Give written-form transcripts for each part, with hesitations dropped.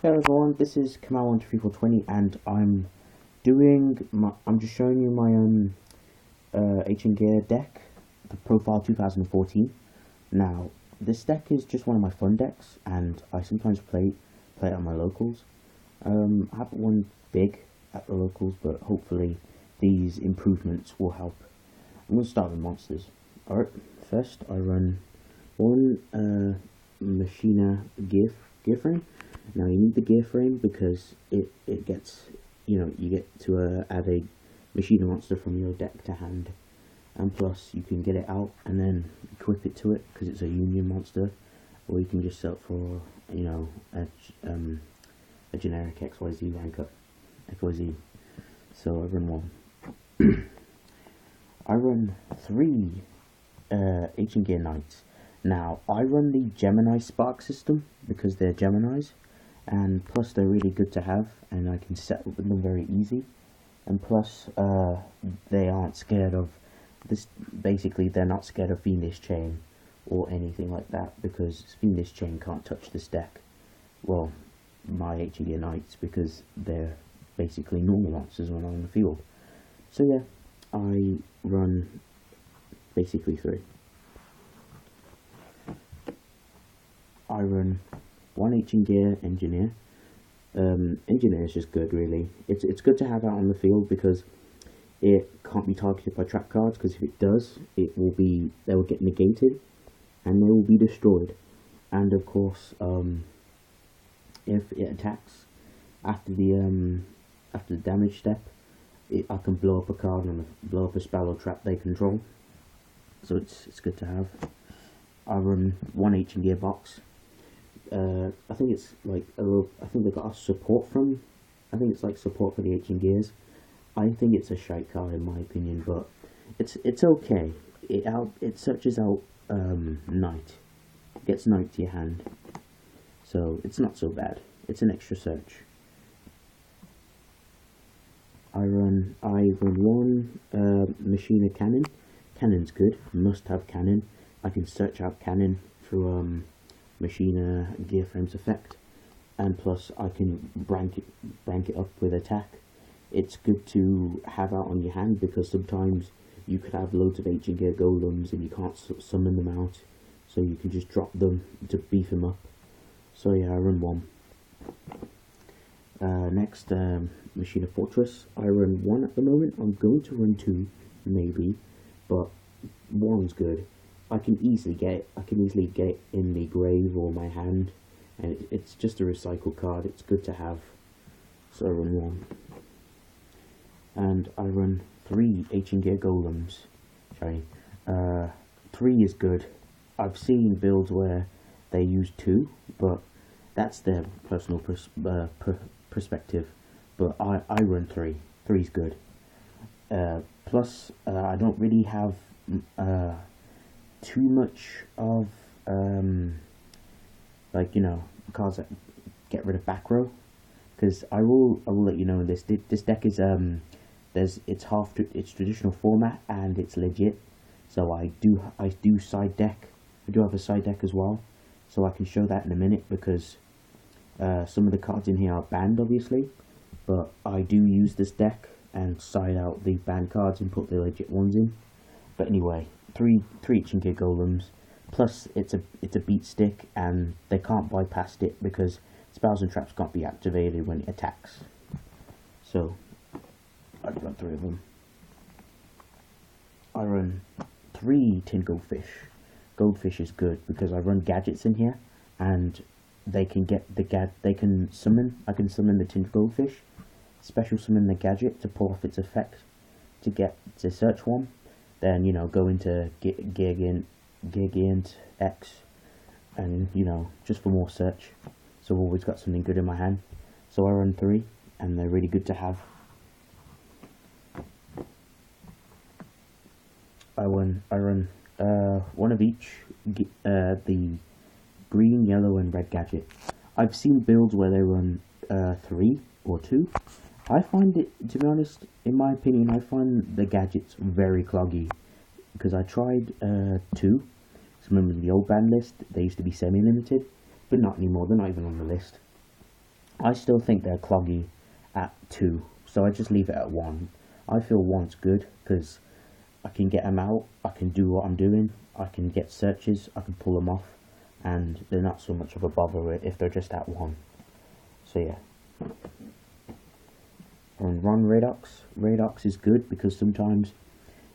Hello everyone, this is Kamal13420 and I'm just showing you my Ancient Gear deck, the Profile 2014. Now, this deck is just one of my fun decks and I sometimes play it at my locals. I haven't won big at the locals, but hopefully these improvements will help. I'm going to start with monsters. Alright, first I run one Machina gear frame. Now you need the gear frame because it gets, you get to add a Machina monster from your deck to hand, and plus you can get it out and then equip it to it because it's a union monster, or you can just sell it for a generic XYZ rank up XYZ. So I run one. I run three Ancient Gear Knights. Now I run the Gemini Spark system because they're Geminis, and plus they're really good to have and I can set up with them very easy, and plus they aren't scared of this. Basically they're not scared of Fiendish Chain or anything like that, because Fiendish Chain can't touch this deck, well, my Ancient Gear Knights, because they're basically normal monsters when I'm on the field. So yeah, I run basically three. I run one Ancient Gear Engineer. Engineer is just good, really. It's good to have out on the field because it can't be targeted by trap cards, because if it does, they will get negated and they will be destroyed. And of course, if it attacks after the damage step, I can blow up a card and blow up a spell or trap they control. So it's good to have. I run one Ancient Gear box. I think it's like I think they got a support from. I think it's like support for the Ancient Gears. I think it's a shite card in my opinion, but it's okay. It searches out Knight, gets Knight to your hand, so it's not so bad. It's an extra search. I run one Machina Cannon. Cannon's good. Must have cannon. I can search out cannon through Machina Gear Frames effect, and plus I can rank it up with attack. It's good to have out on your hand because sometimes you could have loads of Ancient Gear Golems and you can't summon them out, so you can just drop them to beef them up. So yeah, I run one. Next, Machina Fortress. I run one at the moment. I'm going to run two, maybe, but one's good. I can easily get it in the grave or my hand, and it's just a recycle card. It's good to have. So I run one, and I run three Ancient Gear Golems. Sorry, three is good. I've seen builds where they use two, but that's their personal perspective. But I run three. Three's good. Plus, I don't really have too much of cards that get rid of back row, because I will let you know this deck is it's traditional format and it's legit. So I do side deck. I do have a side deck as well, so I can show that in a minute, because some of the cards in here are banned obviously, but I do use this deck and side out the banned cards and put the legit ones in. But anyway, three Ancient Gear Golems, plus it's a beat stick and they can't bypass it because spells and traps can't be activated when it attacks. So I've got three of them. I run three Tin Goldfish. Goldfish is good because I run gadgets in here and they can get I can summon the Tin Goldfish, special summon the gadget to pull off its effect to search one. Then go into Gigant X, and just for more search. So I've always got something good in my hand. So I run three, and they're really good to have. I run one of each, the green, yellow, and red gadget. I've seen builds where they run three or two. I find it, to be honest, in my opinion, I find the gadgets very cloggy, because I tried two. So remember the old band list, they used to be semi-limited, but not anymore, they're not even on the list. I still think they're cloggy at 2, so I just leave it at 1. I feel 1's good because I can get them out, I can do what I'm doing, I can get searches, I can pull them off, and they're not so much of a bother if they're just at 1. So yeah. And run Radox. Radox is good because sometimes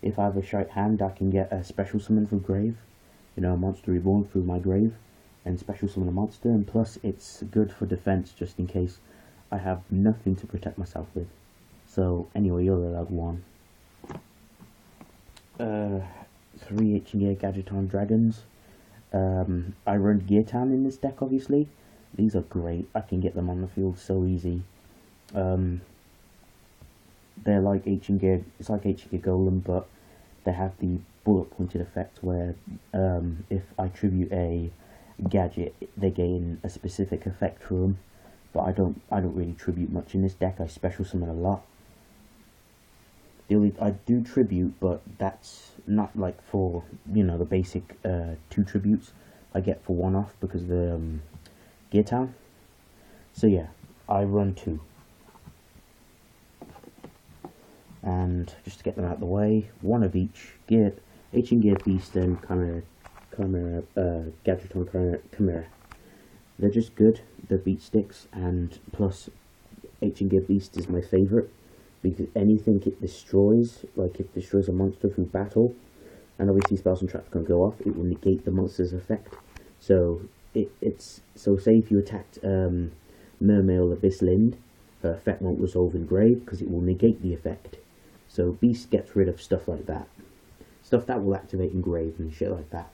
if I have a shite hand, I can get a special summon from grave, you know, a monster reborn through my grave, and special summon a monster, and plus it's good for defense just in case I have nothing to protect myself with. So anyway, you're allowed 1. 3 H&G Gadgeton Dragons. I run Gear Town in this deck, obviously. These are great. I can get them on the field so easy. They're like H&G, it's like H&G Golem, but they have the bullet pointed effect where if I tribute a gadget, they gain a specific effect for them. But I don't really tribute much in this deck. I special summon a lot. I do tribute, but that's not like for, you know, the basic 2 tributes I get for 1 off because of the Gear Town. So yeah, I run 2. And just to get them out of the way, 1 of each. H&G Beast and Gadgeton Chimera. They're just good. They're beat sticks, and plus H&G Beast is my favourite because anything it destroys, like if it destroys a monster through battle, and obviously spells and traps can go off, it will negate the monster's effect. So say if you attacked Mermail Abyss Lind, her effect won't resolve in grave because it will negate the effect. So Beast gets rid of stuff like that. Stuff that will activate in grave and shit like that.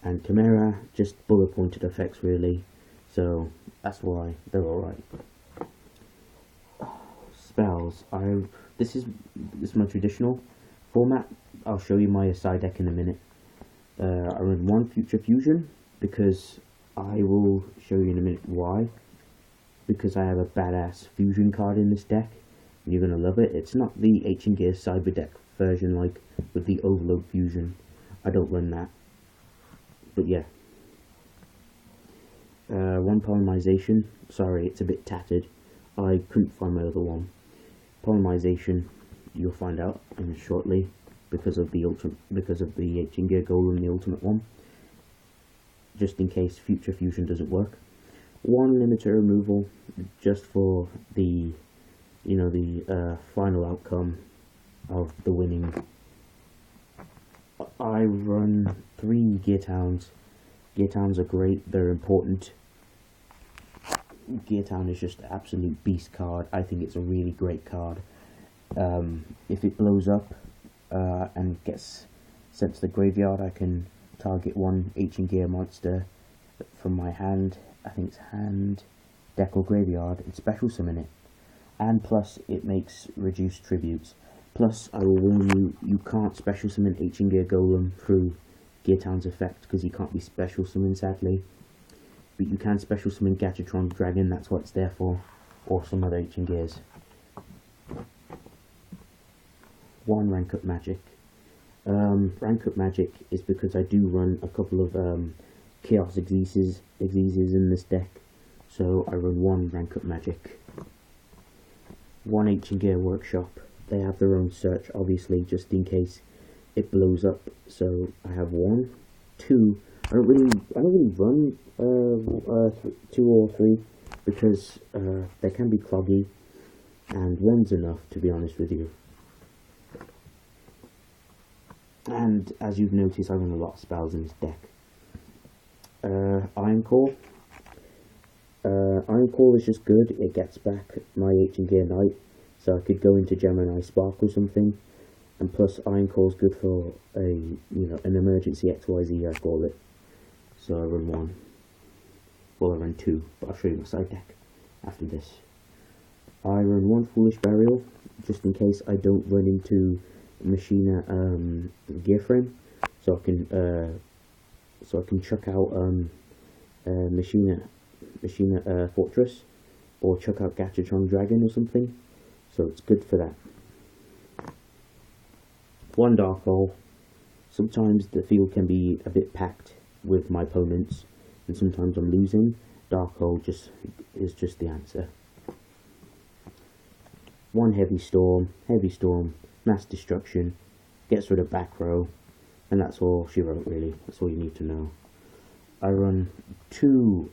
And Chimera, just bullet pointed effects really. So that's why they're alright. Spells. This is my traditional format. I'll show you my side deck in a minute. I run 1 Future Fusion because I will show you in a minute why. Because I have a badass fusion card in this deck. You're gonna love it. It's not the H&G Cyber deck version like with the Overload Fusion. I don't run that. But yeah. 1 Polymerization. Sorry, it's a bit tattered. I couldn't find my other one. Polymerization, you'll find out shortly because of the H&G Golem, the ultimate one. Just in case Future Fusion doesn't work. 1 limiter removal, just for the, you know, the final outcome of the winning. I run 3 Gear Towns. Gear Towns are great, they're important. Gear Town is just an absolute beast card. I think it's a really great card. If it blows up and gets sent to the graveyard, I can target 1 H&G monster from my hand. I think it's hand, deck or graveyard, and special summon it. And plus, it makes reduced tributes. Plus, I will warn you, you can't special summon H&G Golem through Gear Town's effect, because he can't be special summoned, sadly. But you can special summon Gadgetron Dragon, that's what it's there for, or some other H&Gs. 1 Rank Up Magic. Rank Up Magic is because I do run a couple of Chaos Exeses in this deck, so I run 1 Rank Up Magic. 1 H&G Workshop. They have their own search, obviously, just in case it blows up. So I have 1, 2. I don't really run 2 or 3 because they can be cloggy, and 1's enough, to be honest with you. And as you've noticed, I run a lot of spells in this deck. Iron Core. Iron Core is just good. It gets back my H&G Knight, so I could go into Gemini Spark or something. And plus, Iron Core is good for an emergency XYZ, I call it. So I run 1. Well, I run 2, but I'll show you my side deck after this. I run 1 Foolish Burial, just in case I don't run into Machina gear frame, so I can chuck out Machina Fortress, or chuck out Gadgetron Dragon or something. So it's good for that. 1 Dark Hole. Sometimes the field can be a bit packed with my opponents, and sometimes I'm losing, Dark Hole is just the answer. One heavy storm, mass destruction, gets rid of back row, and that's all she wrote really. That's all you need to know. I run 2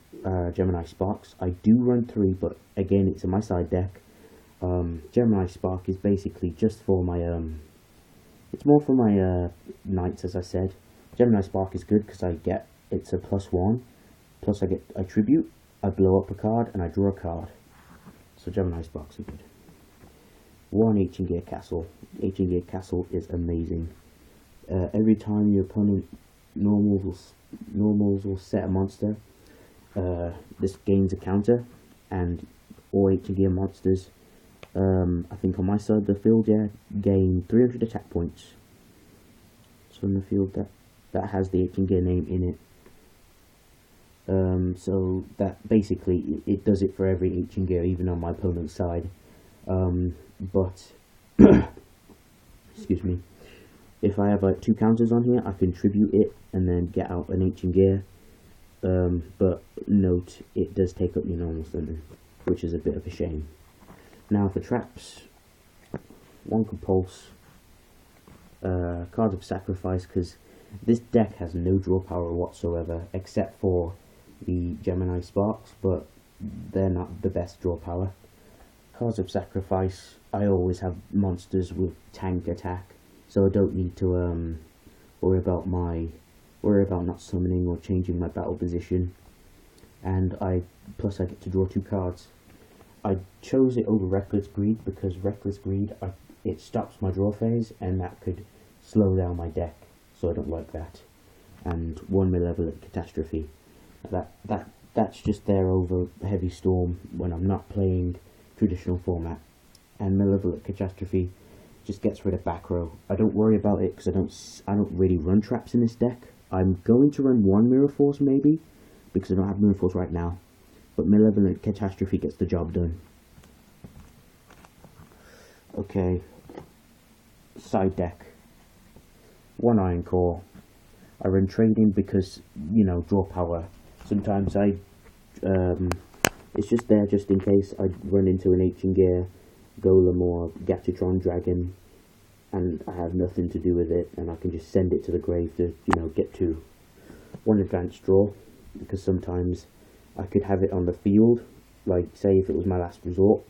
Gemini Sparks. I do run 3, but again it's in my side deck. Gemini Spark is basically just for my it's more for my knights, as I said. Gemini Spark is good because it's a +1, plus I tribute, I blow up a card, and I draw a card. So Gemini Sparks are good. 1 Ancient Gear Castle. Ancient Gear Castle is amazing. Every time your opponent normals will set a monster, this gains a counter, and all Ancient Gear monsters, I think on my side of the field, gain 300 attack points. So in the field that has the Ancient Gear name in it. So that basically it does it for every Ancient Gear, even on my opponent's side. But excuse me, if I have like 2 counters on here, I can tribute it and then get out an Ancient Gear. But note, it does take up your normal summon, which is a bit of a shame. Now for traps, 1 Compulse, Cards of Sacrifice, because this deck has no draw power whatsoever, except for the Gemini Sparks, but they're not the best draw power. Cards of Sacrifice, I always have monsters with tank attack, so I don't need to worry about not summoning or changing my battle position. And plus I get to draw 2 cards. I chose it over Reckless Greed because Reckless Greed, it stops my draw phase, and that could slow down my deck, so I don't like that. And 1 Malevolent Catastrophe. That's just there over Heavy Storm when I'm not playing traditional format. And Malevolent Catastrophe just gets rid of back row. I don't worry about it because I don't really run traps in this deck. I'm going to run 1 Mirror Force maybe, because I don't have Mirror Force right now. But Malevolent Catastrophe gets the job done. Okay. Side deck. 1 Iron Core. I run Trading because, draw power. Sometimes it's just there just in case I run into an Ancient Gear, Golem or Gatchitron Dragon, and I have nothing to do with it, and I can just send it to the grave to, get 2. 1 Advanced Draw, because sometimes I could have it on the field, like say if it was my last resort,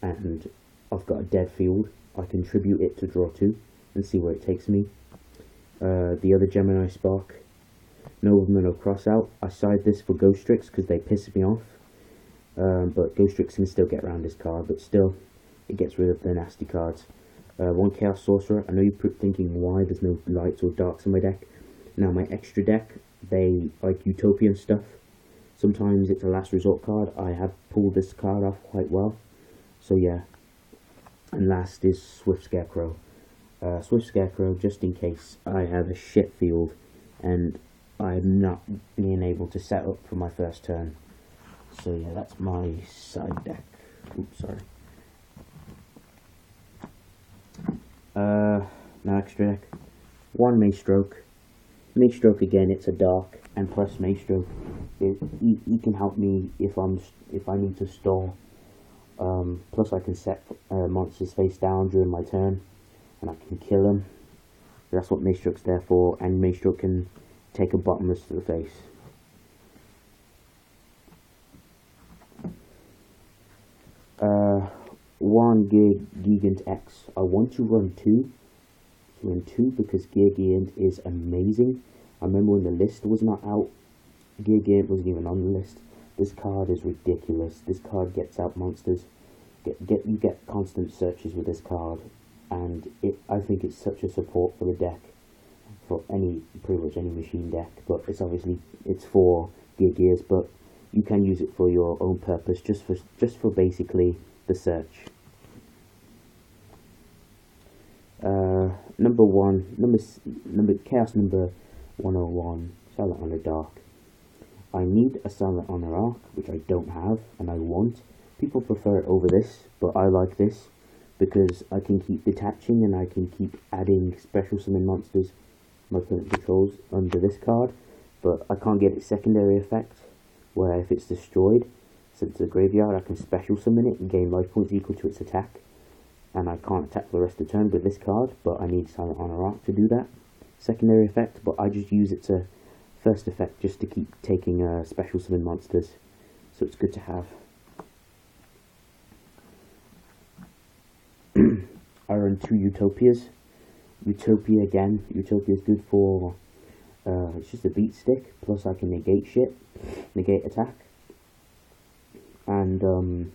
and I've got a dead field, I can tribute it to draw 2, and see where it takes me. The other Gemini Spark, Nobleman or Crossout, I side this for Ghost Strix because they piss me off, but Ghost Strix can still get around this card, but still, it gets rid of the nasty cards. 1 Chaos Sorcerer, I know you're thinking why there's no lights or darks in my deck. Now my extra deck, they like Utopian stuff. Sometimes it's a last resort card. I have pulled this card off quite well. So yeah. And last is Swift Scarecrow. Swift Scarecrow, just in case I have a shit field and I'm not being able to set up for my first turn. So yeah, that's my side deck. Oops, sorry. Now extra deck. 1 Mace Stroke. Mace Stroke again, it's a dark, and plus Mace Stroke, he can help me if I need to stall. Plus I can set monsters face down during my turn, and I can kill them. That's what Mace Stroke's there for, and Mace Stroke can take a bottomless to the face. One Gigant X. I want to run 2. Because Gigant is amazing. I remember when the list was not out, Gigant wasn't even on the list. This card is ridiculous. This card gets out monsters. You get constant searches with this card, and I think it's such a support for the deck, for pretty much any machine deck. But it's for Gear Gears, but you can use it for your own purpose, just for basically the search. Chaos number 101, Silent Honor Dark. I need a Silent Honor Arc, which I don't have, and I want. People prefer it over this, but I like this because I can keep detaching and I can keep adding special summon monsters my opponent controls under this card, but I can't get its secondary effect, where if it's destroyed, since it's a graveyard, I can special summon it and gain life points equal to its attack. And I can't attack for the rest of the turn with this card, but I need Silent Honor Arc to do that. Secondary effect, but I just use it to first effect just to keep taking special summon monsters. So it's good to have. I run 2 Utopias. Utopia again. Utopia is good for, it's just a beat stick, plus I can negate shit, negate attack. And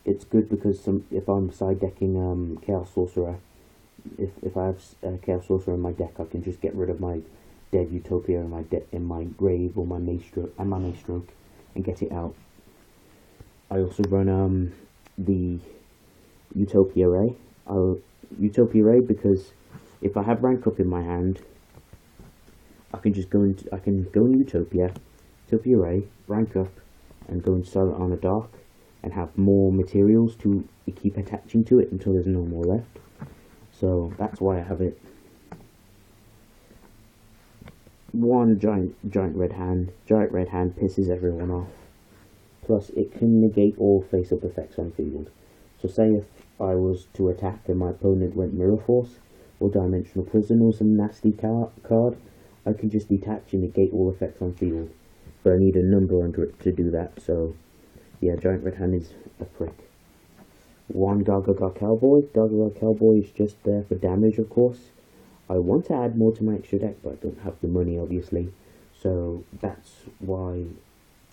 it's good because if I'm side decking Chaos Sorcerer, if I have Chaos Sorcerer in my deck, I can just get rid of my dead Utopia in my grave or my Maze Stroke and get it out. I also run the Utopia Ray. Utopia Ray because if I have rank up in my hand, I can just go in Utopia Ray, rank up, and go into Silent Honor Dark, and have more materials to keep attaching to it until there's no more left. So that's why I have it. One giant red hand. Giant red hand pisses everyone off. Plus, it can negate all face-up effects on field. So say if I was to attack and my opponent went Mirror Force, or Dimensional Prison, or some nasty card, I can just detach and negate all effects on field. But I need a number under it to do that, so yeah, Giant Red Hand is a prick. One Gargoyle Cowboy. Gargoyle Cowboy is just there for damage, of course. I want to add more to my extra deck, but I don't have the money, obviously. So that's why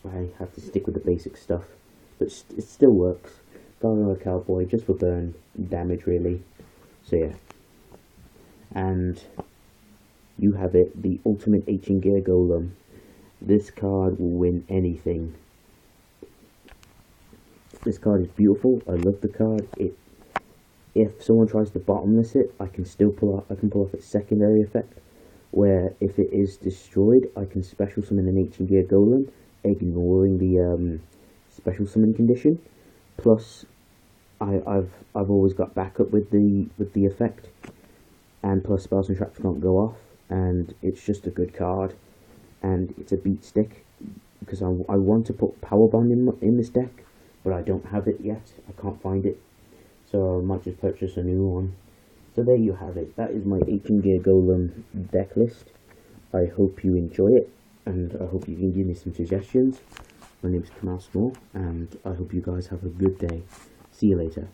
I have to stick with the basic stuff. But it still works. Gargoyle Cowboy, just for burn damage, really. So yeah. And you have it, the Ultimate Ancient Gear Golem. This card will win anything. This card is beautiful. I love the card. If someone tries to bottomless it, I can pull off its secondary effect, where if it is destroyed, I can special summon an Ancient Gear Golem, ignoring the special summon condition. Plus, I've always got backup with the effect, and plus spells and traps can't go off, and it's just a good card, and it's a beat stick because I want to put Power Bond in this deck, but I don't have it yet. I can't find it, so I might just purchase a new one. So there you have it. That is my Ancient Gear Golem deck list. I hope you enjoy it, and I hope you can give me some suggestions. My name is Kamal Small, and I hope you guys have a good day. See you later.